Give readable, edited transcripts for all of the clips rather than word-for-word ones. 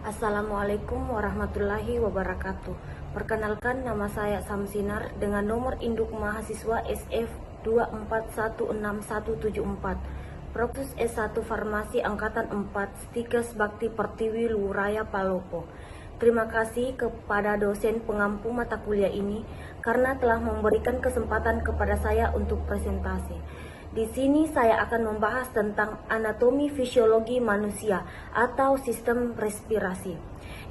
Assalamualaikum warahmatullahi wabarakatuh. Perkenalkan, nama saya Samsinar dengan nomor induk mahasiswa SF 2416174. Proksus S1 Farmasi Angkatan 4, Stikes Bakti Pertiwi Luraya Palopo. Terima kasih kepada dosen pengampu mata kuliah ini karena telah memberikan kesempatan kepada saya untuk presentasi. Di sini saya akan membahas tentang anatomi fisiologi manusia atau sistem respirasi.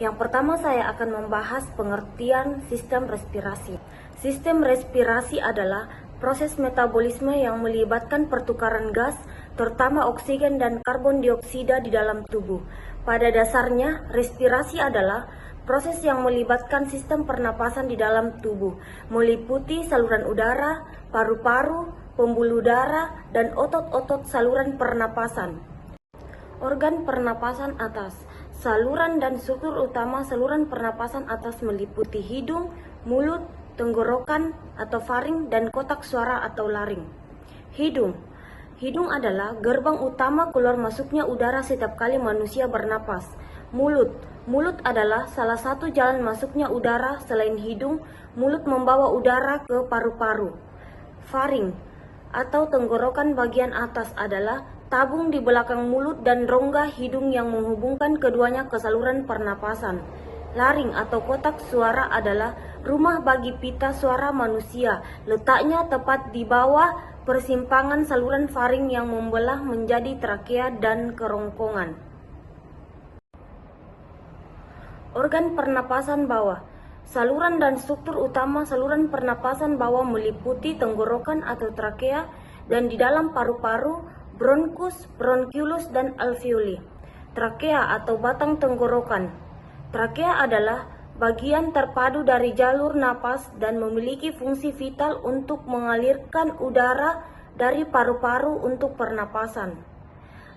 Yang pertama saya akan membahas pengertian sistem respirasi. Sistem respirasi adalah proses metabolisme yang melibatkan pertukaran gas, terutama oksigen dan karbon dioksida di dalam tubuh. Pada dasarnya, respirasi adalah proses yang melibatkan sistem pernapasan di dalam tubuh, meliputi saluran udara, paru-paru, pembuluh darah, dan otot-otot saluran pernapasan. Organ pernapasan atas, saluran dan struktur utama saluran pernapasan atas meliputi hidung, mulut, tenggorokan atau faring, dan kotak suara atau laring. Hidung. Hidung adalah gerbang utama keluar masuknya udara setiap kali manusia bernapas. Mulut. Mulut adalah salah satu jalan masuknya udara selain hidung. Mulut membawa udara ke paru-paru. Faring atau tenggorokan bagian atas adalah tabung di belakang mulut dan rongga hidung yang menghubungkan keduanya ke saluran pernapasan. Laring atau kotak suara adalah rumah bagi pita suara manusia. Letaknya tepat di bawah persimpangan saluran faring yang membelah menjadi trakea dan kerongkongan. Organ pernapasan bawah. Saluran dan struktur utama saluran pernapasan bawah meliputi tenggorokan atau trakea dan di dalam paru-paru, bronkus, bronkiolus, dan alveoli. Trakea atau batang tenggorokan. Trakea adalah bagian terpadu dari jalur napas dan memiliki fungsi vital untuk mengalirkan udara dari paru-paru untuk pernapasan.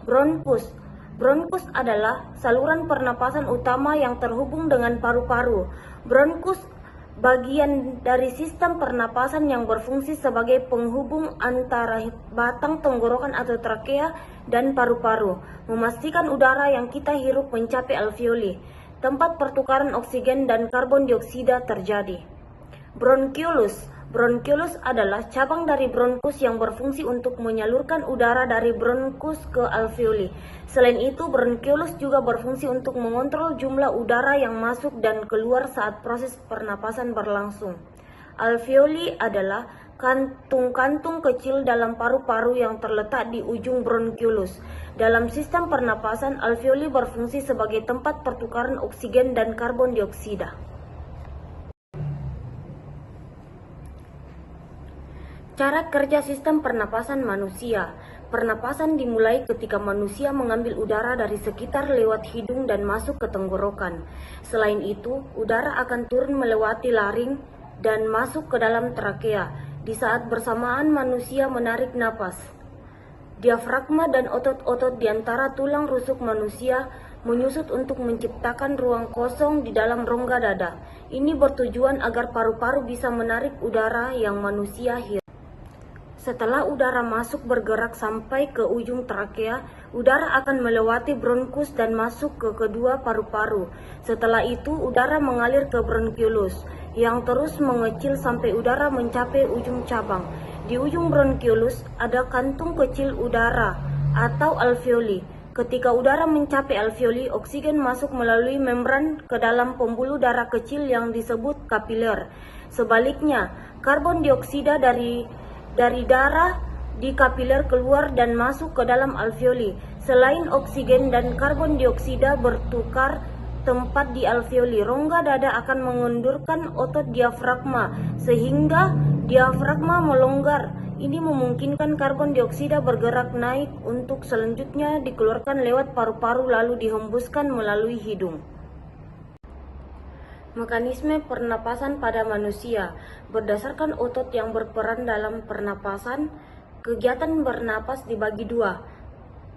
Bronkus. Bronkus adalah saluran pernapasan utama yang terhubung dengan paru-paru. Bronkus bagian dari sistem pernapasan yang berfungsi sebagai penghubung antara batang tenggorokan atau trakea dan paru-paru, memastikan udara yang kita hirup mencapai alveoli, tempat pertukaran oksigen dan karbon dioksida terjadi. Bronkiolus. Bronkiolus adalah cabang dari bronkus yang berfungsi untuk menyalurkan udara dari bronkus ke alveoli. Selain itu, bronkiolus juga berfungsi untuk mengontrol jumlah udara yang masuk dan keluar saat proses pernapasan berlangsung. Alveoli adalah kantung-kantung kecil dalam paru-paru yang terletak di ujung bronkiolus. Dalam sistem pernapasan, alveoli berfungsi sebagai tempat pertukaran oksigen dan karbon dioksida. Cara kerja sistem pernapasan manusia. Pernapasan dimulai ketika manusia mengambil udara dari sekitar lewat hidung dan masuk ke tenggorokan. Selain itu, udara akan turun melewati laring dan masuk ke dalam trakea. Di saat bersamaan manusia menarik napas, diafragma dan otot-otot di antara tulang rusuk manusia menyusut untuk menciptakan ruang kosong di dalam rongga dada. Ini bertujuan agar paru-paru bisa menarik udara yang manusia hirup. Setelah udara masuk bergerak sampai ke ujung trakea, udara akan melewati bronkus dan masuk ke kedua paru-paru. Setelah itu, udara mengalir ke bronkiolus, yang terus mengecil sampai udara mencapai ujung cabang. Di ujung bronkiolus ada kantung kecil udara atau alveoli. Ketika udara mencapai alveoli, oksigen masuk melalui membran ke dalam pembuluh darah kecil yang disebut kapiler. Sebaliknya, karbon dioksida dari darah di kapiler keluar dan masuk ke dalam alveoli. Selain oksigen dan karbon dioksida bertukar tempat di alveoli, rongga dada akan mengendurkan otot diafragma sehingga diafragma melonggar. Ini memungkinkan karbon dioksida bergerak naik untuk selanjutnya dikeluarkan lewat paru-paru lalu dihembuskan melalui hidung. Mekanisme pernapasan pada manusia. Berdasarkan otot yang berperan dalam pernapasan, kegiatan bernapas dibagi dua.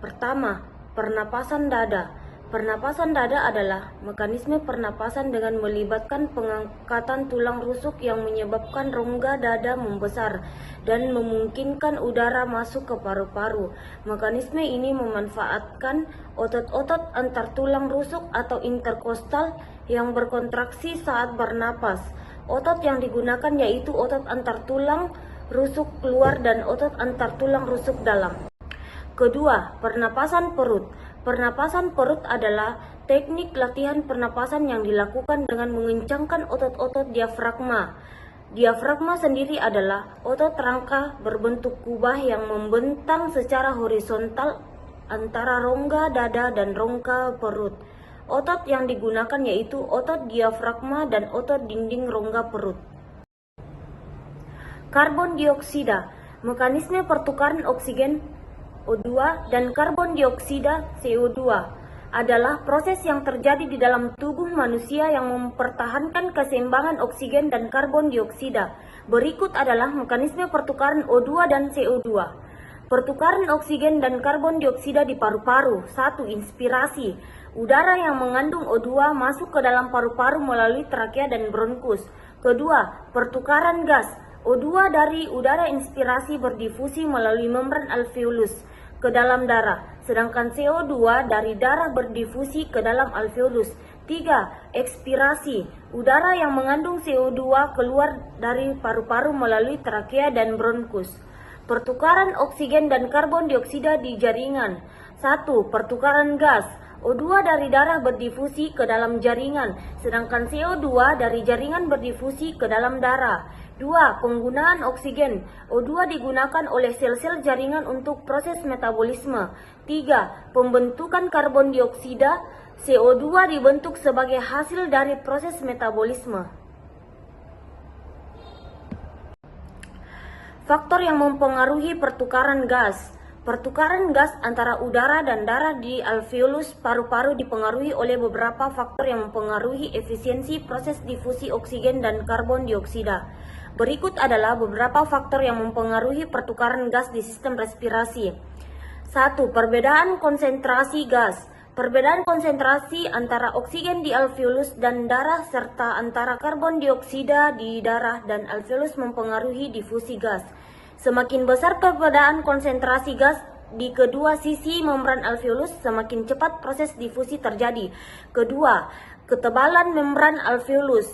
Pertama, pernapasan dada. Pernapasan dada adalah mekanisme pernapasan dengan melibatkan pengangkatan tulang rusuk yang menyebabkan rongga dada membesar dan memungkinkan udara masuk ke paru-paru. Mekanisme ini memanfaatkan otot-otot antar tulang rusuk atau interkostal yang berkontraksi saat bernapas. Otot yang digunakan yaitu otot antar tulang rusuk luar dan otot antar tulang rusuk dalam. Kedua, pernapasan perut. Pernapasan perut adalah teknik latihan pernapasan yang dilakukan dengan mengencangkan otot-otot diafragma. Diafragma sendiri adalah otot rangka berbentuk kubah yang membentang secara horizontal antara rongga dada dan rongga perut. Otot yang digunakan yaitu otot diafragma dan otot dinding rongga perut. Karbon dioksida. Mekanisme pertukaran oksigen O2 dan karbon dioksida CO2 adalah proses yang terjadi di dalam tubuh manusia yang mempertahankan keseimbangan oksigen dan karbon dioksida. Berikut adalah mekanisme pertukaran O2 dan CO2. Pertukaran oksigen dan karbon dioksida di paru-paru. 1. Inspirasi. Udara yang mengandung O2 masuk ke dalam paru-paru melalui trakea dan bronkus. Kedua, pertukaran gas. O2 dari udara inspirasi berdifusi melalui membran alveolus ke dalam darah, sedangkan CO2 dari darah berdifusi ke dalam alveolus. 3. Ekspirasi. Udara yang mengandung CO2 keluar dari paru-paru melalui trakea dan bronkus. Pertukaran oksigen dan karbon dioksida di jaringan. 1. Pertukaran gas. O2 dari darah berdifusi ke dalam jaringan, sedangkan CO2 dari jaringan berdifusi ke dalam darah. 2. Penggunaan oksigen. O2 digunakan oleh sel-sel jaringan untuk proses metabolisme. 3. Pembentukan karbon dioksida. CO2 dibentuk sebagai hasil dari proses metabolisme. Faktor yang mempengaruhi pertukaran gas. Pertukaran gas antara udara dan darah di alveolus paru-paru dipengaruhi oleh beberapa faktor yang mempengaruhi efisiensi proses difusi oksigen dan karbon dioksida. Berikut adalah beberapa faktor yang mempengaruhi pertukaran gas di sistem respirasi. 1. Perbedaan konsentrasi gas. Perbedaan konsentrasi antara oksigen di alveolus dan darah serta antara karbon dioksida di darah dan alveolus mempengaruhi difusi gas. Semakin besar perbedaan konsentrasi gas di kedua sisi membran alveolus, semakin cepat proses difusi terjadi. Kedua, ketebalan membran alveolus.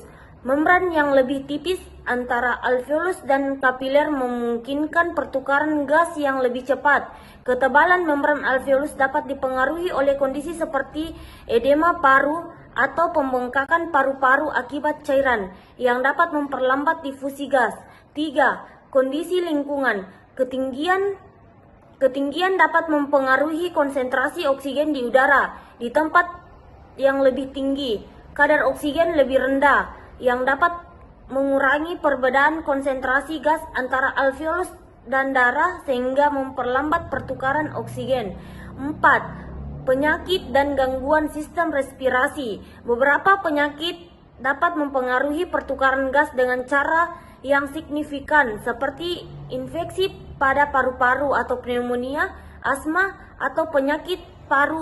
Membran yang lebih tipis antara alveolus dan kapiler memungkinkan pertukaran gas yang lebih cepat. Ketebalan membran alveolus dapat dipengaruhi oleh kondisi seperti edema paru atau pembengkakan paru-paru akibat cairan yang dapat memperlambat difusi gas. 3. Kondisi lingkungan. Ketinggian dapat mempengaruhi konsentrasi oksigen di udara. Di tempat yang lebih tinggi, kadar oksigen lebih rendah, yang dapat mengurangi perbedaan konsentrasi gas antara alveolus dan darah sehingga memperlambat pertukaran oksigen. 4. Penyakit dan gangguan sistem respirasi. Beberapa penyakit dapat mempengaruhi pertukaran gas dengan cara yang signifikan seperti infeksi pada paru-paru atau pneumonia, asma, atau penyakit paru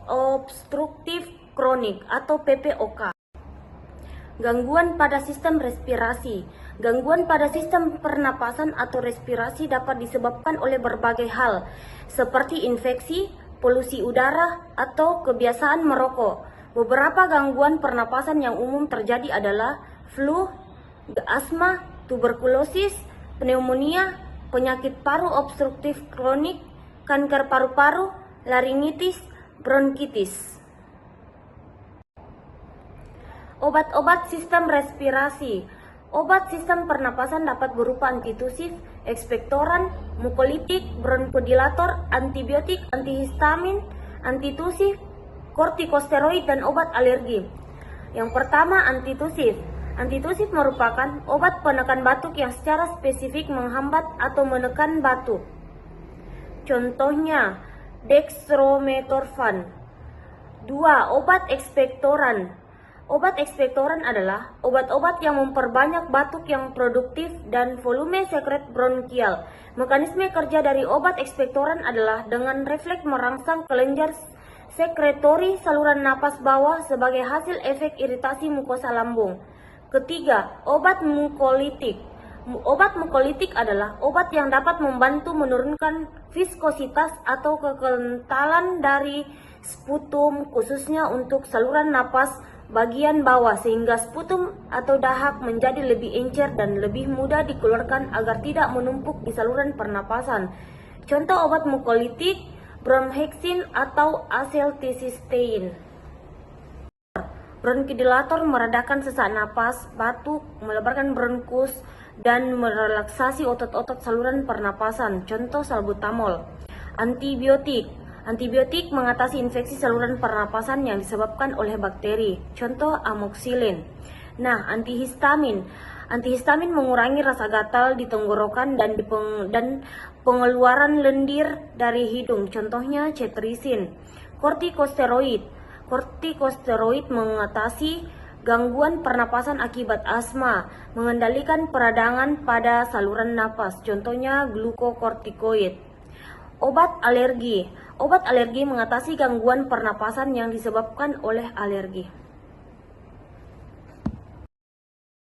obstruktif kronik atau PPOK. Gangguan pada sistem respirasi. Gangguan pada sistem pernapasan atau respirasi dapat disebabkan oleh berbagai hal, seperti infeksi, polusi udara, atau kebiasaan merokok. Beberapa gangguan pernapasan yang umum terjadi adalah flu, asma, tuberkulosis, pneumonia, penyakit paru obstruktif kronik, kanker paru-paru, laringitis, bronkitis. Obat-obat sistem respirasi. Obat sistem pernapasan dapat berupa antitusif, ekspektoran, mukolitik, bronkodilator, antibiotik, antihistamin, antitusif, kortikosteroid, dan obat alergi. Yang pertama, antitusif. Antitusif merupakan obat penekan batuk yang secara spesifik menghambat atau menekan batuk. Contohnya, dextrometorphan. 2. Obat ekspektoran. Obat ekspektoran adalah obat-obat yang memperbanyak batuk yang produktif dan volume sekret bronkial. Mekanisme kerja dari obat ekspektoran adalah dengan refleks merangsang kelenjar sekretory saluran napas bawah sebagai hasil efek iritasi mukosa lambung. Ketiga, obat mukolitik. Obat mukolitik adalah obat yang dapat membantu menurunkan viskositas atau kekentalan dari sputum, khususnya untuk saluran napas bagian bawah, sehingga sputum atau dahak menjadi lebih encer dan lebih mudah dikeluarkan agar tidak menumpuk di saluran pernapasan. Contoh obat mukolitik, bromhexin atau acetylcysteine. Bronchodilator meredakan sesak napas, batuk, melebarkan bronkus, dan merelaksasi otot-otot saluran pernapasan. Contoh salbutamol. Antibiotik. Antibiotik mengatasi infeksi saluran pernapasan yang disebabkan oleh bakteri. Contoh amoxicillin. Nah, antihistamin. Antihistamin mengurangi rasa gatal di tenggorokan dan pengeluaran lendir dari hidung. Contohnya cetirizine. Kortikosteroid. Kortikosteroid mengatasi gangguan pernapasan akibat asma, mengendalikan peradangan pada saluran napas, contohnya glukokortikoid. Obat alergi. Obat alergi mengatasi gangguan pernapasan yang disebabkan oleh alergi.